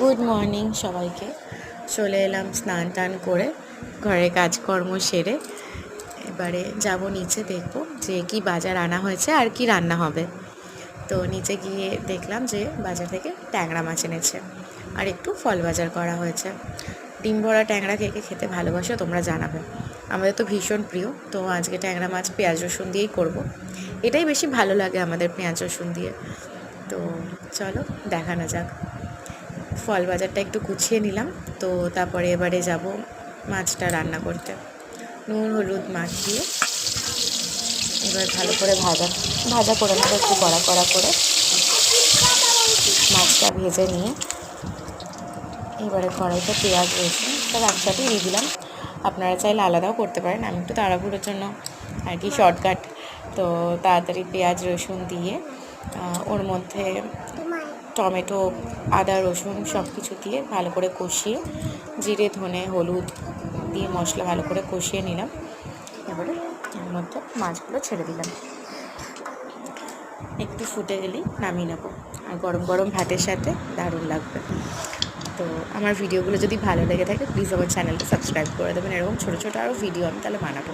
Good morning সবাইকে। চলে এলাম স্নান টান করে, ঘরের কাজকর্ম সেরে এবারে যাব নিচে, দেখব যে কি বাজার আনা হয়েছে আর কি রান্না হবে। তো নিচে গিয়ে দেখলাম যে বাজার থেকে ট্যাংরা মাছ এনেছে আর একটু ফল বাজার করা হয়েছে। ডিম ভরা ট্যাংরা খেতে ভালোবাসো তোমরা জানাবে, আমাদের তো ভীষণ প্রিয়। তো আজকে ট্যাংরা মাছ পেঁয়াজ রসুন দিয়েই করব, এটাই বেশি ভালো লাগে আমাদের পেঁয়াজ রসুন দিয়ে। তো চলো দেখানো যাক। ফল বাজারটা একটু গুছিয়ে নিলাম, তো তারপরে এবারে যাব মাছটা রান্না করতে। নুন হলুদ মাখিয়ে এবার ভালো করে ভাজা করে নেবো, একটু কড়া করে মাছটা ভেজে নিয়ে এবারে কড়াইতে পেঁয়াজ রসুন সব একসাথে দিয়ে দিলাম। আপনারা চাইলে আলাদাও করতে পারেন, আমি একটু তাড়াহুড়োর জন্য আর কি শর্টকাট। তো তাড়াতাড়ি পেঁয়াজ রসুন দিয়ে ওর মধ্যে টমেটো আদা রসুন সব কিছু দিয়ে ভালো করে কষিয়ে জিরে ধনে হলুদ দিয়ে মশলা ভালো করে কষিয়ে নিলাম। এবারে এর মধ্যে মাছগুলো ছেড়ে দিলাম, একটু ফুটে গেলেই নামিয়ে নেবো, আর গরম গরম ভাতের সাথে দারুণ লাগবে। তো আমার ভিডিওগুলো যদি ভালো লেগে থাকে প্লিজ আমার চ্যানেলটা সাবস্ক্রাইব করে দেবেন, এরকম ছোটো ছোটো আরও ভিডিও আমি তাহলে বানাবো।